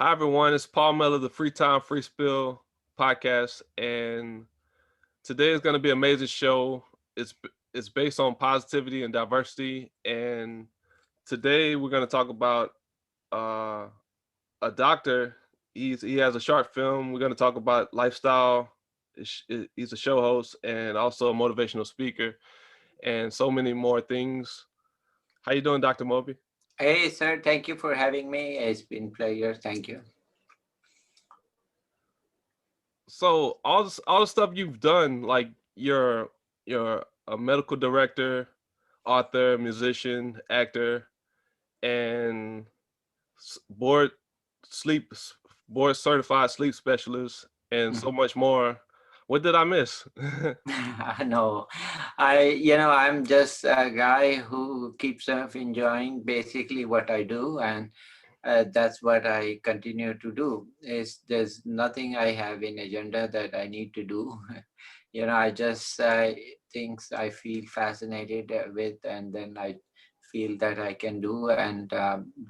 Hi everyone, it's Paul Miller, the Free Time Free Spill podcast, and today is going to be an amazing show. It's based on positivity and diversity, and today we're going to talk about uh, a doctor. He has a short film. We're going to talk about lifestyle. He's a show host and also a motivational speaker, and so many more things. How you doing, Dr. Mobi? Hey, sir, thank you for having me. It's been pleasure. Thank you. So all the stuff you've done, like you're a medical director, author, musician, actor, and board sleep board certified sleep specialist, and so much more. What did I miss? No, I'm just a guy who keeps enjoying basically what I do, and that's what I continue to do. There's nothing I have in agenda that I need to do. I just things I feel fascinated with, and then I feel that I can do, and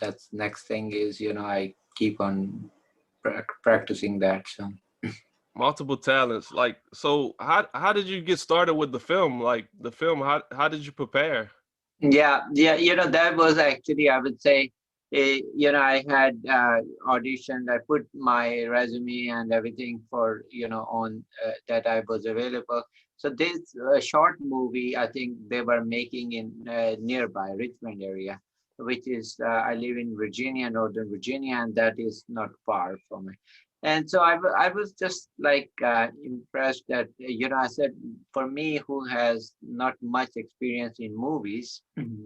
that's next thing is I keep on practicing that. So. Multiple talents. Like, so how did you get started with the film? Like the film, how did you prepare? Yeah. That was actually, I would say, I had auditioned. I put my resume and everything for, on that I was available. So this short movie, I think they were making in nearby Richmond area, which is, I live in Virginia, Northern Virginia, and that is not far from me. And so I was just like impressed that, I said, for me, who has not much experience in movies,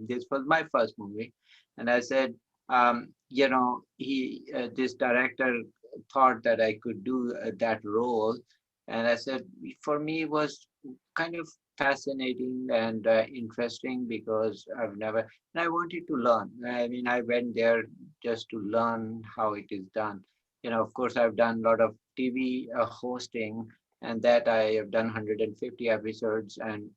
this was my first movie. And I said, this director thought that I could do that role. And I said, for me, it was kind of fascinating and interesting because and I wanted to learn. I mean, I went there just to learn how it is done. Of course, I've done a lot of TV hosting, and that I have done 150 episodes, and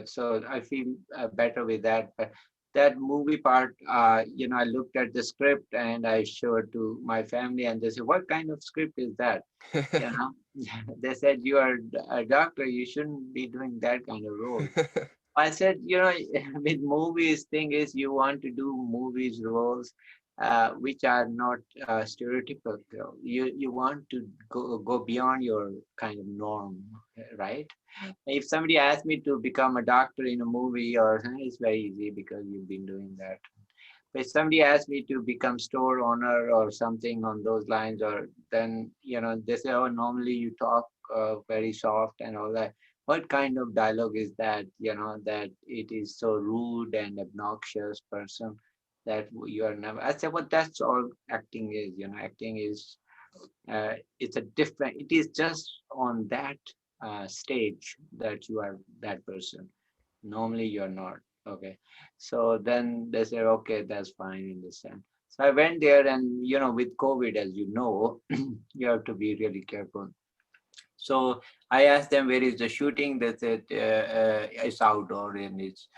so I feel better with that. But that movie part, I looked at the script and I showed to my family, and they said, "What kind of script is that?" You know, they said, "You are a doctor. You shouldn't be doing that kind of role." I said, with movies, thing is, you want to do movies roles which are not stereotypical. You want to go beyond your kind of norm, right? If somebody asked me to become a doctor in a movie, or it's very easy because you've been doing that. If somebody asked me to become store owner or something on those lines, or then they say, "Oh, normally you talk very soft and all that." What kind of dialogue is that? That it is so rude and obnoxious person that you are never. I said, "Well, that's all acting is. Acting is it's a different. It is just on that stage that you are that person. Normally, you're not." Okay. So then they said, "Okay, that's fine in this sense." So I went there, and with COVID, as you know, you have to be really careful. So I asked them, "Where is the shooting?" They said, "It's outdoor and it's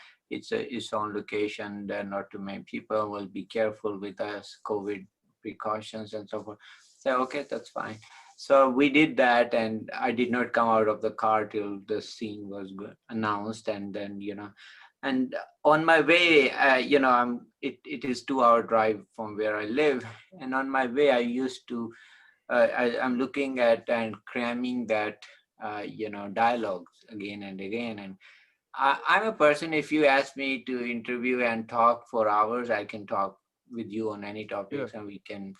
on location. There are not too many people. Will be careful with us, COVID precautions and so forth." So okay, that's fine. So we did that, and I did not come out of the car till the scene was announced, and then and on my way, it is 2 hour drive from where I live, and on my way I used to I'm looking at and cramming that dialogues again and again. And I'm a person, if you ask me to interview and talk for hours, I can talk with you on any Yeah. topics, and we can.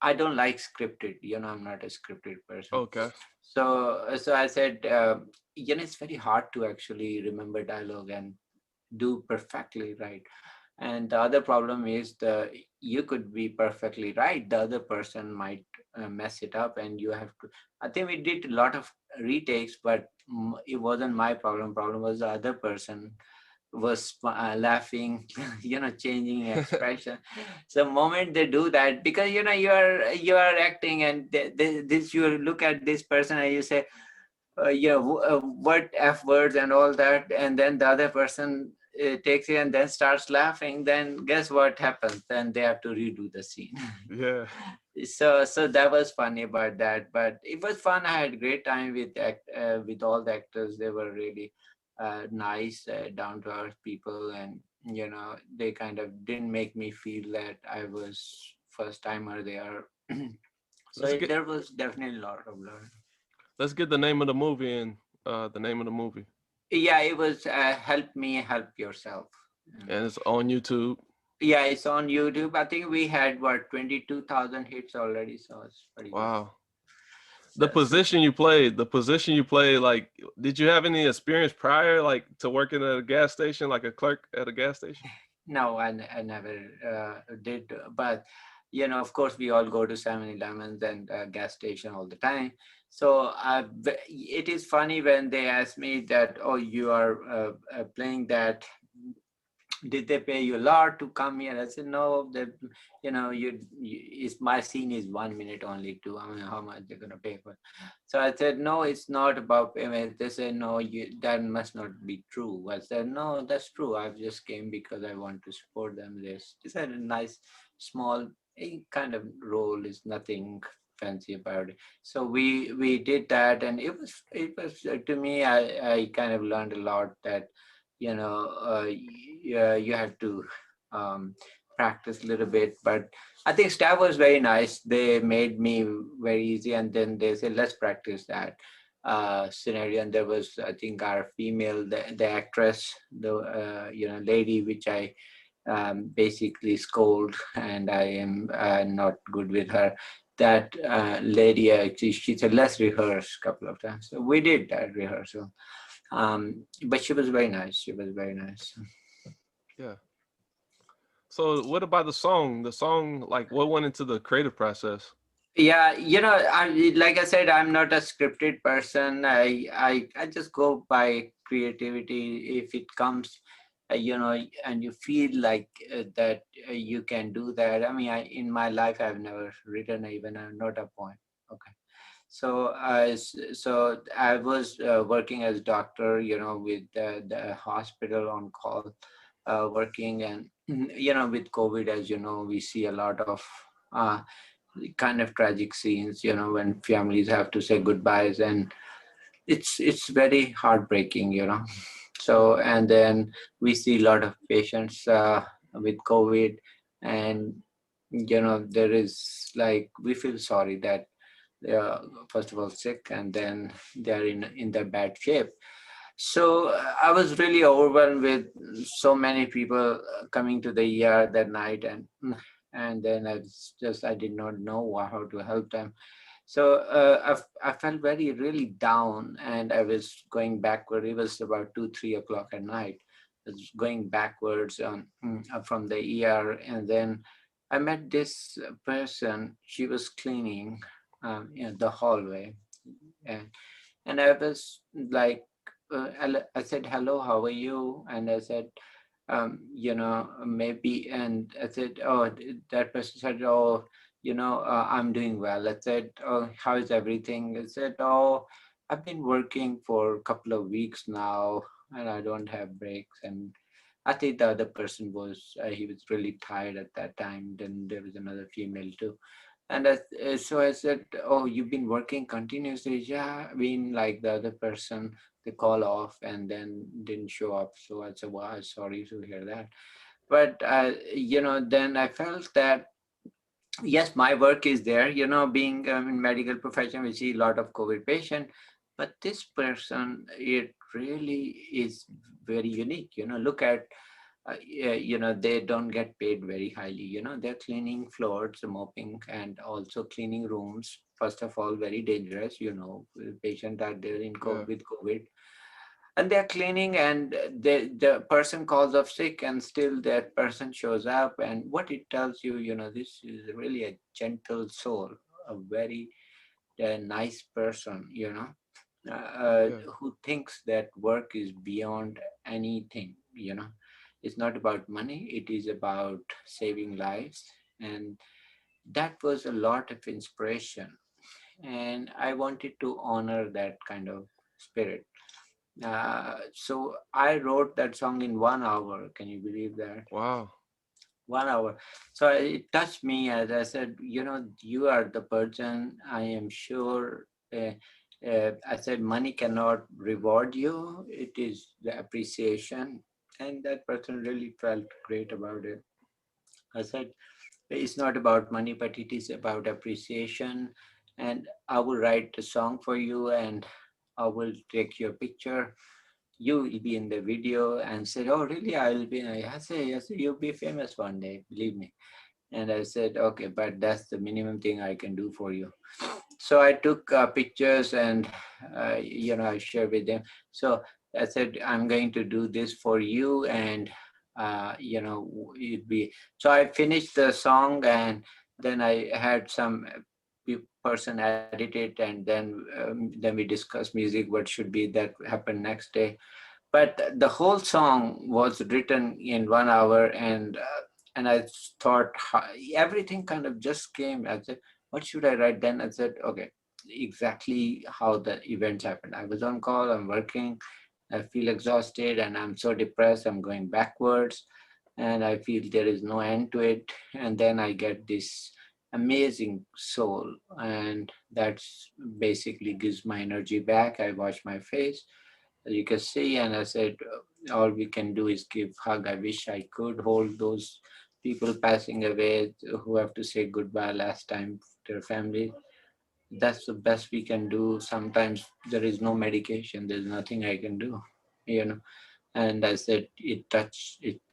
I don't like scripted. I'm not a scripted person. Okay. So I said, it's very hard to actually remember dialogue and do perfectly right. And the other problem is you could be perfectly right, the other person might mess it up, and you have to. I think we did a lot of retakes, but it wasn't my problem was the other person was laughing, changing expression. So moment they do that, because you are acting, and this, you look at this person and you say, what F words and all that, and then the other person takes it and then starts laughing, then guess what happens? Then they have to redo the scene. Yeah. So that was funny about that, but it was fun. I had great time with all the actors. They were really nice, down to earth people, and they kind of didn't make me feel that I was first timer there. So Let's get there was definitely a lot of learning. let's get the name of the movie and the name of the movie. Yeah, it was Help Me Help Yourself. And it's on YouTube. Yeah, it's on YouTube. I think we had what 22,000 hits already, so it's pretty good. Wow. So, so The position you played, like, did you have any experience prior, like, to working at a gas station, like a clerk at a gas station? no, I never did, but of course, we all go to 7-Elevens and gas station all the time. So it is funny when they ask me that, oh, you are playing that, did they pay you a lot to come here? I said, no, is my scene is 1 minute only too. I mean, how much they're gonna pay for? So I said, no, it's not about payment. They said, no, that must not be true. I said, no, that's true. I just came because I want to support them. This had a nice, small kind of role. Is nothing fancy about it. So we did that, and it was to me. I kind of learned a lot that you have to um, practice a little bit. But I think staff was very nice. They made me very easy, and then they said, let's practice that scenario. And there was, I think, our female, the actress, the lady, which I basically scold, and I am not good with her. That lady, actually, she said, let's rehearse a couple of times. So we did that rehearsal. But she was very nice. She was very nice. Yeah. So what about the song? The song, like, what went into the creative process? Yeah, like I said, I'm not a scripted person. I just go by creativity. If it comes, and you feel like that you can do that. I mean, in my life, I've never written even a not a poem. Okay. So I was working as doctor, with the hospital on call, working, and with COVID, as you know, we see a lot of uh, kind of tragic scenes, when families have to say goodbyes, and it's very heartbreaking, So, and then we see a lot of patients with COVID, and there is, like, we feel sorry that they are first of all sick, and then they are in their bad shape. So I was really overwhelmed with so many people coming to the ER that night, and then I did not know how to help them. So I felt very really down, and I was going backward. It was about 2-3 o'clock at night. I was going backwards from the ER, and then I met this person. She was cleaning, the hallway, and I was like, I said, hello, how are you? And I said, maybe, and I said, oh, that person said, oh, I'm doing well. I said, oh, how is everything? I said, oh, I've been working for a couple of weeks now, and I don't have breaks. And I think the other person he was really tired at that time. Then there was another female too. And so I said, oh, you've been working continuously? Yeah, I mean, like the other person, they call off and then didn't show up. So I said, wow, sorry to hear that. But, then I felt that, yes, my work is there, being in medical profession, we see a lot of COVID patient, but this person, it really is very unique. Look at, they don't get paid very highly. They're cleaning floors, mopping, and also cleaning rooms. First of all, very dangerous. Patient are there Yeah. with COVID, and they're cleaning, and the person calls off sick, and still that person shows up. And what it tells you, this is really a gentle soul, a very nice person, Yeah. who thinks that work is beyond anything. It's not about money, it is about saving lives. And that was a lot of inspiration, and I wanted to honor that kind of spirit. So I wrote that song in 1 hour. Can you believe that? Wow. 1 hour. So it touched me as I said, you are the person I am sure. I said, money cannot reward you. It is the appreciation. And that person really felt great about it. I said, it's not about money, but it is about appreciation. And I will write a song for you and I will take your picture. You will be in the video and said, oh, really? I will be. I said, yes, you'll be famous one day, believe me. And I said, okay, but that's the minimum thing I can do for you. So I took pictures and, I shared with them. So I said, I'm going to do this for you. And, it'd be, so I finished the song and then I had some person edit it and then we discussed music, what should be that happened next day. But the whole song was written in 1 hour and I thought everything kind of just came. I said, what should I write? Then I said, okay, exactly how the events happened. I was on call, I'm working, I feel exhausted and I'm so depressed, I'm going backwards and I feel there is no end to it. And then I get this amazing soul and that's basically gives my energy back. I wash my face, you can see, and I said, all we can do is give hug. I wish I could hold those people passing away who have to say goodbye last time to their family. That's the best we can do. Sometimes there is no medication, there's nothing I can do, you know. And I said, it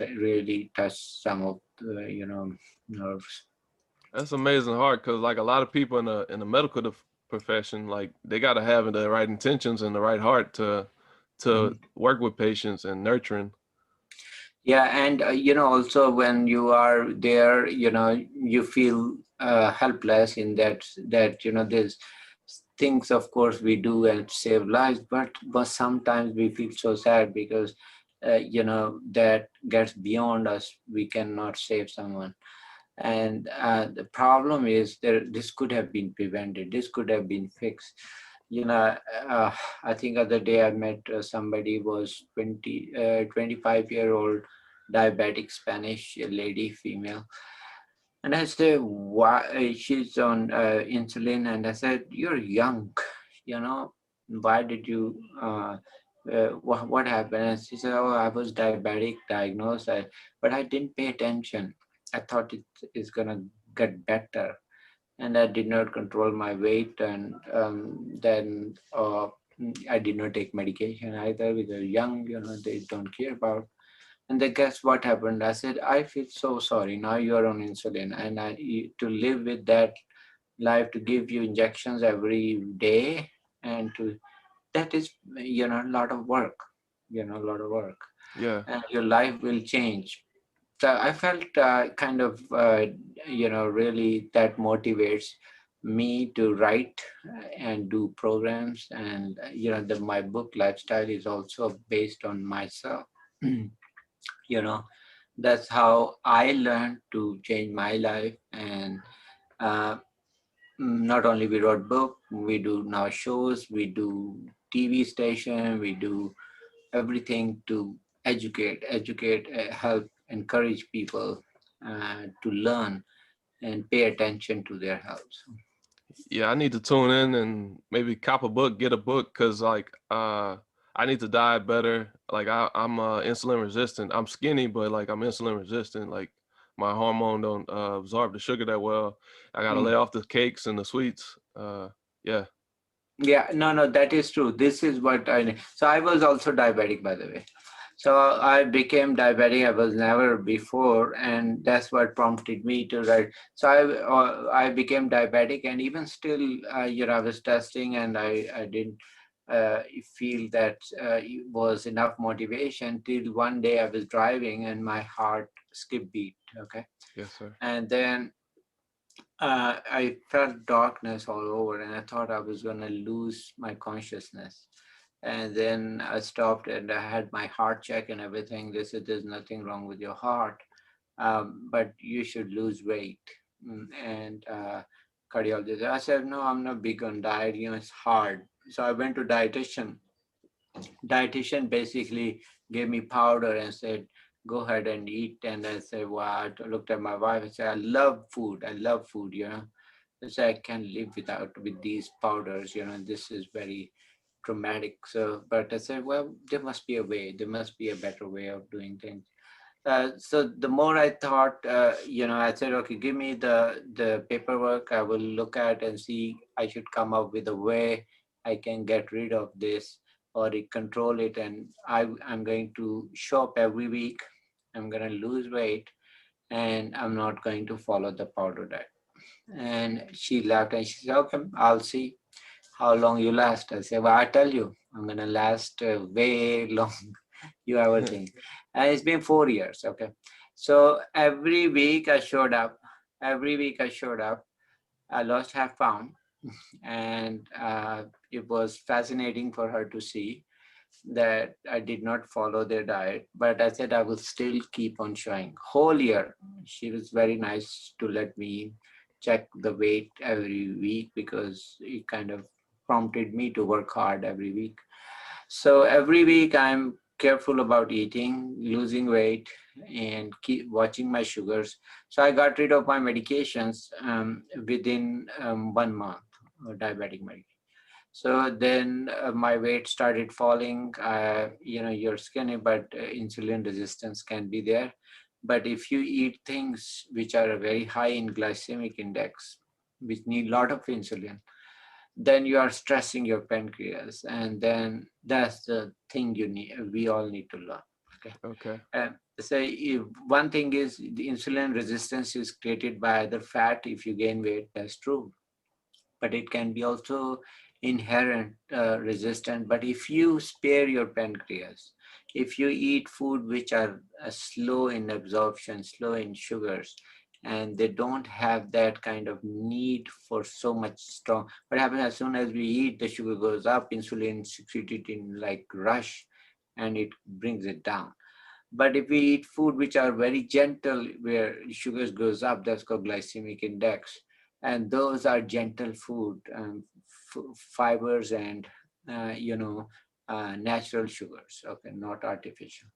really touched some of the, nerves. That's amazing hard because like a lot of people in the medical profession, like they got to have the right intentions and the right heart to Mhm. work with patients and nurturing. Yeah, and also when you are there, you feel helpless in that there's things, of course, we do and save lives, but sometimes we feel so sad because that gets beyond us. We cannot save someone, and the problem is there. This could have been prevented. This could have been fixed. You know, uh, I think other day I met somebody was 25-year-old diabetic Spanish lady, female, and I said, why she's on insulin, and I said, you're young, you know, why did you? What happened? And she said, oh, I was diabetic diagnosed, but I didn't pay attention. I thought it is gonna get better, and I did not control my weight, and then I did not take medication either because young, they don't care about. And then guess what happened? I said, I feel so sorry. Now you are on insulin, and to live with that life, to give you injections every day, and to that is a lot of work. A lot of work, Yeah. and your life will change. So I felt kind of, really that motivates me to write and do programs. And, my book Lifestyle is also based on myself. you know, that's how I learned to change my life. And uh, not only we wrote book, we do now shows, we do TV station, we do everything to educate, help, encourage people to learn and pay attention to their health. Yeah, I need to tune in and maybe cop a book, get a book, cause like I need to diet better. Like I'm insulin resistant. I'm skinny, but like I'm insulin resistant. Like my hormone don't absorb the sugar that well. I gotta lay Mm. off the cakes and the sweets. Yeah. Yeah, no, that is true. This is what so I was also diabetic, by the way. So I became diabetic. I was never before, and that's what prompted me to write. So I became diabetic, and even still, I was testing, and I didn't feel that it was enough motivation till one day I was driving, and my heart skipped beat. Okay, Yes, sir. and then I felt darkness all over, and I thought I was going to lose my consciousness. And then I stopped and I had my heart check and everything. They said, there's nothing wrong with your heart, but you should lose weight. And cardiologist, I said, no, I'm not big on diet. It's hard. So I went to dietitian, Dietitian basically gave me powder and said, go ahead and eat. And I said, wow. I looked at my wife and said, I love food. I love food, you know. I said, I can't live without with these powders, you know, this is very traumatic. So, but I said, well, there must be a way. There must be a better way of doing things. So the more I thought, I said, okay, give me the paperwork. I will look at and see. I should come up with a way I can get rid of this or control it. And I'm going to show up every week. I'm going to lose weight, and I'm not going to follow the powder diet. And she laughed and she said, okay, I'll see how long you last. I said, well, I tell you, I'm going to last way long you ever think. And it's been 4 years. Okay. So every week I showed up. Every week I showed up. I lost half pound. And it was fascinating for her to see that I did not follow their diet. But I said I will still keep on showing. Whole year. She was very nice to let me check the weight every week because it kind of prompted me to work hard every week. So every week I'm careful about eating, losing weight, and keep watching my sugars. So I got rid of my medications within 1 month, diabetic medication. So then my weight started falling. You're skinny, but insulin resistance can be there. But if you eat things which are very high in glycemic index, which need a lot of insulin, then you are stressing your pancreas, and then that's the thing you need. We all need to learn. Okay. Okay. So if one thing is the insulin resistance is created by either fat if you gain weight, that's true, but it can be also inherent resistant. But if you spare your pancreas, if you eat food which are slow in absorption, slow in sugars, and they don't have that kind of need for so much strong. What happens as soon as we eat, the sugar goes up, insulin secreted in like rush, and it brings it down. But if we eat food which are very gentle, where sugars goes up, that's called glycemic index. And those are gentle food, fibers and, natural sugars, okay, not artificial.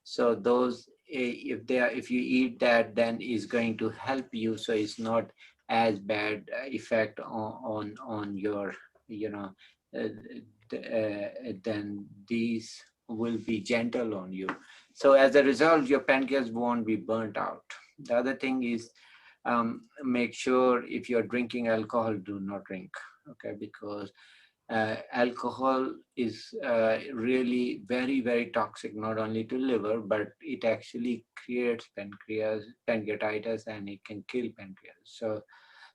So those, if you eat that, then is going to help you. So it's not as bad effect on your, you know, uh, then these will be gentle on you. So as a result, your pancreas won't be burnt out. The other thing is, make sure if you're drinking alcohol, do not drink. Okay, because alcohol is really very, very toxic, not only to liver, but it actually creates pancreatitis, and it can kill pancreas.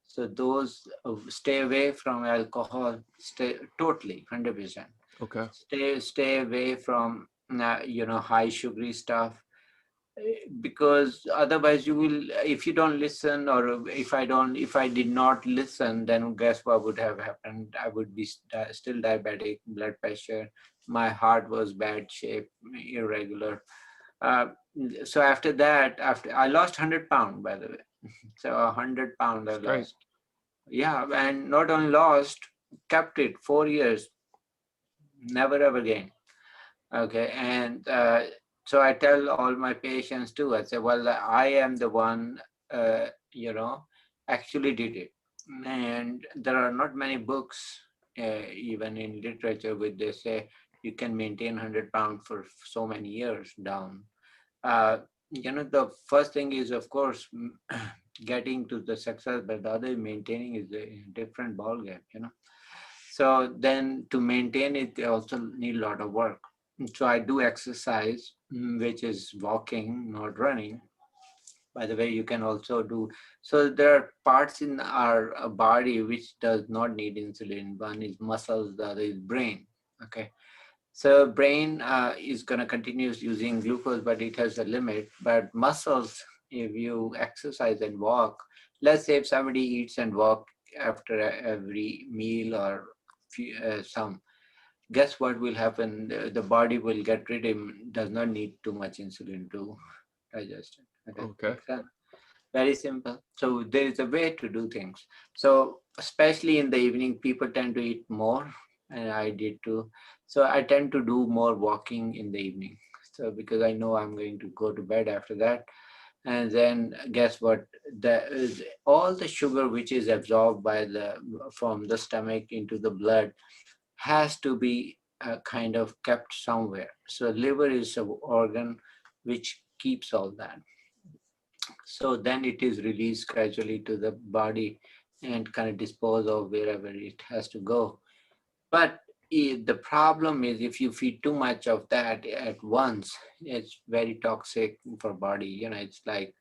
So those, stay away from alcohol, stay totally 100%. Okay. Stay away from high sugary stuff, because otherwise you will, if you don't listen, or if I did not listen, then guess what would have happened? I would be still diabetic, blood pressure, my heart was bad shape, irregular. uh, so after that, after I lost 100 pound, by the way. So 100 pound I That's great. lost. Yeah, and not only lost, kept it 4 years, never ever again. Okay, and so I tell all my patients too. I say, well, I am the one, uh, you know, actually did it. And there are not many books, even in literature, which they say you can maintain 100 pounds for so many years down. Uh, the first thing is, of course, getting to the success, but the other maintaining is a different ballgame. So then to maintain it, they also need a lot of work. So I do exercise, which is walking, not running. By the way, you can also do, so there are parts in our body which does not need insulin. One is muscles, the other is brain. Okay. So brain is going to continue using glucose, but it has a limit. But muscles, if you exercise and walk, let's say if somebody eats and walk after every meal or some, guess what will happen? The body will get rid of, does not need too much insulin to digest it. Okay, Okay. makes sense. Very simple. So there is a way to do things. So especially in the evening, people tend to eat more. and I did too. So I tend to do more walking in the evening. So because I know I'm going to go to bed after that, and then guess what? All the sugar which is absorbed by the from the stomach into the blood has to be kind of kept somewhere. So liver is an organ which keeps all that. So then it is released gradually to the body and kind of dispose of wherever it has to go. But the problem is if you feed too much of that at once, it's very toxic for body. It's like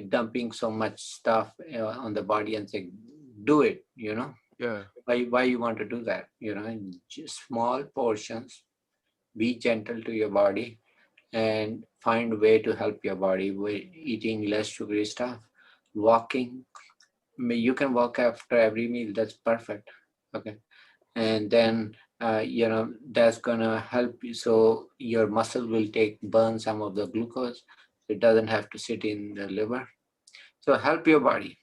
dumping so much stuff on the body and say, do it. Yeah. Why you want to do that? In just small portions. Be gentle to your body and find a way to help your body with eating less sugary stuff, walking. You can walk after every meal. That's perfect. Okay, and then that's gonna help you. So your muscle will take burn some of the glucose. It doesn't have to sit in the liver. So help your body.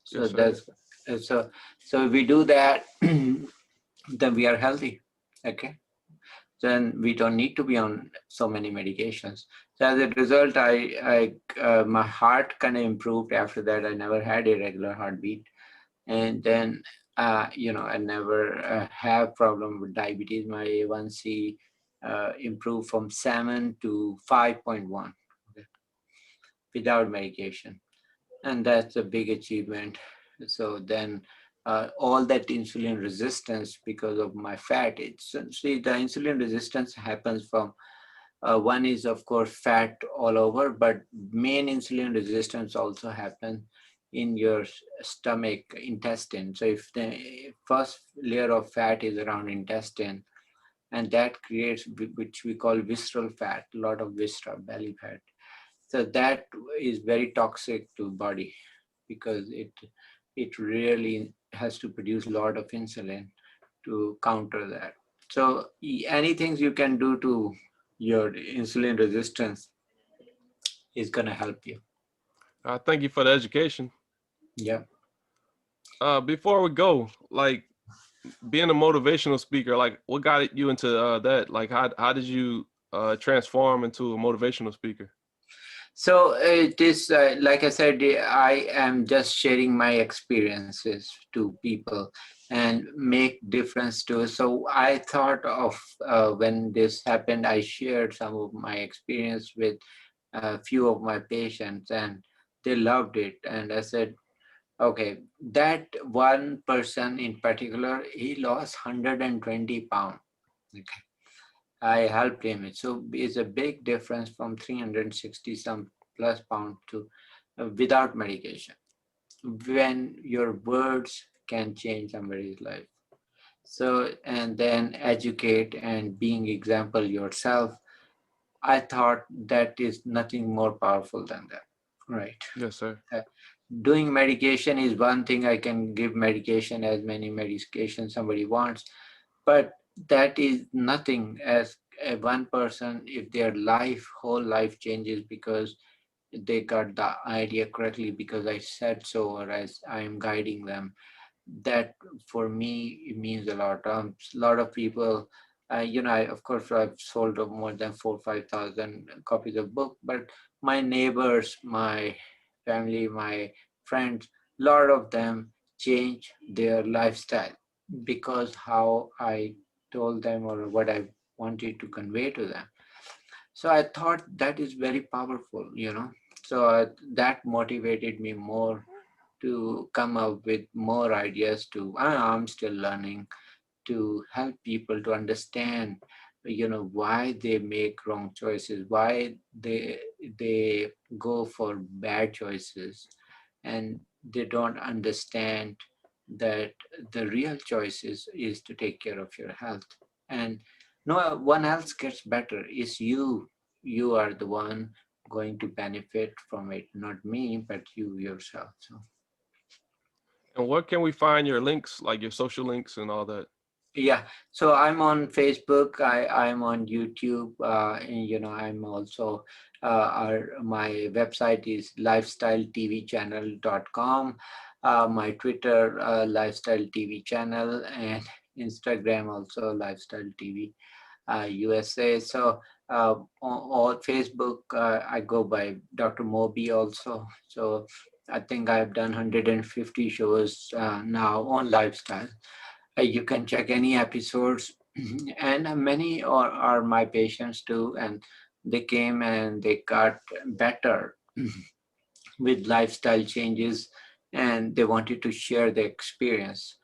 So Yes, sir. so if we do that, then we are healthy. Okay, then we don't need to be on so many medications. So as a result, my heart kind of improved after that. I never had a regular heartbeat, and then I never have problem with diabetes. My A1C improved from 7 to 5.1 without medication, and that's a big achievement. So then all that insulin resistance because of my fat, it's see the insulin resistance happens from one is of course fat all over, but main insulin resistance also happens in your stomach intestine. So if the first layer of fat is around intestine, and that creates which we call visceral fat, a lot of viscera belly fat. So that is very toxic to body because it really has to produce a lot of insulin to counter that. So anything you can do to your insulin resistance is going to help you. Thank you for the education. Yeah. Before we go, like being a motivational speaker, like what got you into that? Like how did you transform into a motivational speaker? So it is like I said, I am just sharing my experiences to people and make difference to. So I thought of when this happened, I shared some of my experience with a few of my patients, and they loved it. And I said, okay, that one person in particular, he lost 120 pounds. Okay. I helped him. So it's a big difference from 360 some plus pound to without medication. When your words can change somebody's life. So, and then educate and being example yourself. I thought that is nothing more powerful than that. Right. Yes, sir. Uh, Doing medication is one thing. I can give medication as many medications somebody wants, but that is nothing as one person if their whole life changes because they got the idea correctly because I said so or as I am guiding them. That for me it means a lot. A lot of people, of course I've sold more than 4 or 5 thousand copies of book, but my neighbors, my family, my friends, a lot of them change their lifestyle because how I told them or what I wanted to convey to them. So I thought that is very powerful. So that motivated me more to come up with more ideas I'm still learning to help people to understand why they make wrong choices, why they go for bad choices, and they don't understand that the real choice is to take care of your health, and no one else gets better. It's you are the one going to benefit from it, not me but you yourself. So And where can we find your links, like your social links and all that? yeah, so I'm on Facebook. I'm on YouTube. And, I'm also my website is lifestyletvchannel.com. My Twitter lifestyle TV channel, and Instagram also Lifestyle TV USA. So on Facebook, I go by Dr. Mobi also. So I think I've done 150 shows now on lifestyle. You can check any episodes, and many are my patients too, and they came and they got better with lifestyle changes, and they wanted to share the experience.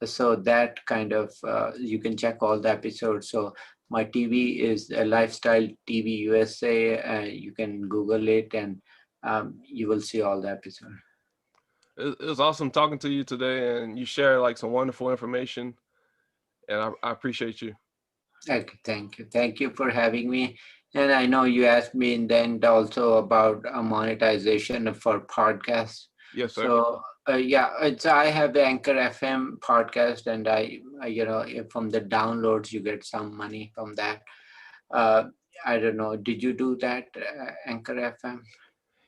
So that kind of you can check all the episodes. So my TV is a Lifestyle TV USA. You can Google it, and you will see all the episodes. It was awesome talking to you today, and you shared like some wonderful information, and I appreciate you. Okay, thank you for having me. And I know you asked me in the end also about monetization for podcasts. Yes, sir. So yeah, it's I have the Anchor FM podcast, and from the downloads you get some money from that. Uh, I don't know. Did you do that, Anchor FM?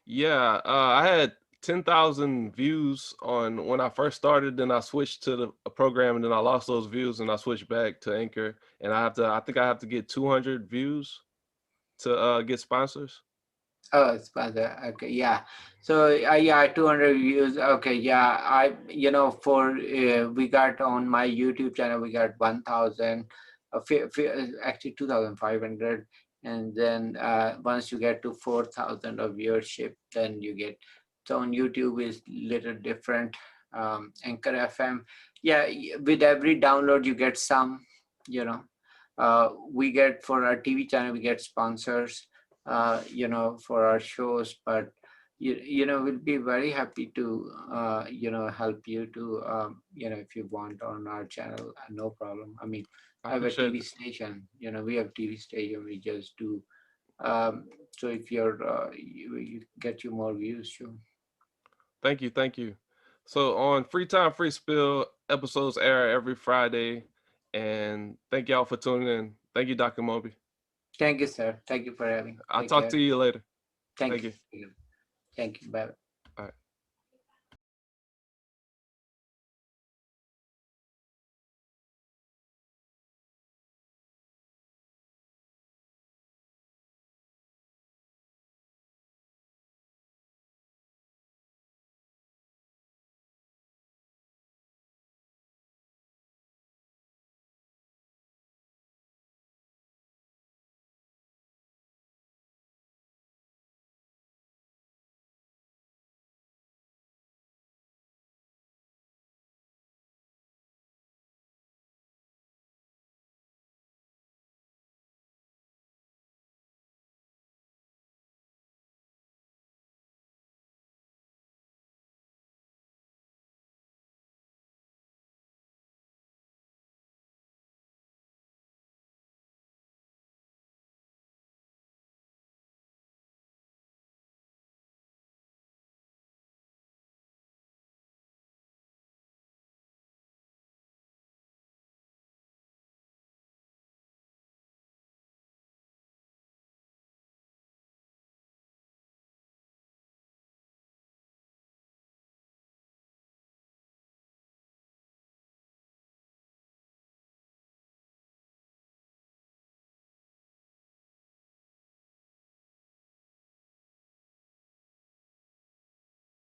Yeah, I had 10,000 views on when I first started. Then I switched to the program, and then I lost those views, and I switched back to Anchor. And I think I have to get 200 views to get sponsors. Oh, it's father. Okay, yeah. So, yeah, 200 views. Okay, yeah. For we got on my YouTube channel, we got 1,000, actually 2,500. And then once you get to 4,000 of viewership, then you get. So on YouTube is little different. Anchor FM, yeah. With every download, you get some. You know, we get for our TV channel, we get sponsors for our shows. But we'll be very happy to help you to if you want on our channel, no problem. I mean, I I have a appreciate TV it. station. We have TV station, we just do. So if you get you more views, sure. Thank you, thank you. So on Free Time Free Spill, episodes air every Friday, and thank y'all for tuning in. Thank you, Dr. Mobi. Thank you, sir. Thank you for having. I'll Take talk care. to you later. Thank Thank you. you. Thank you. Bye.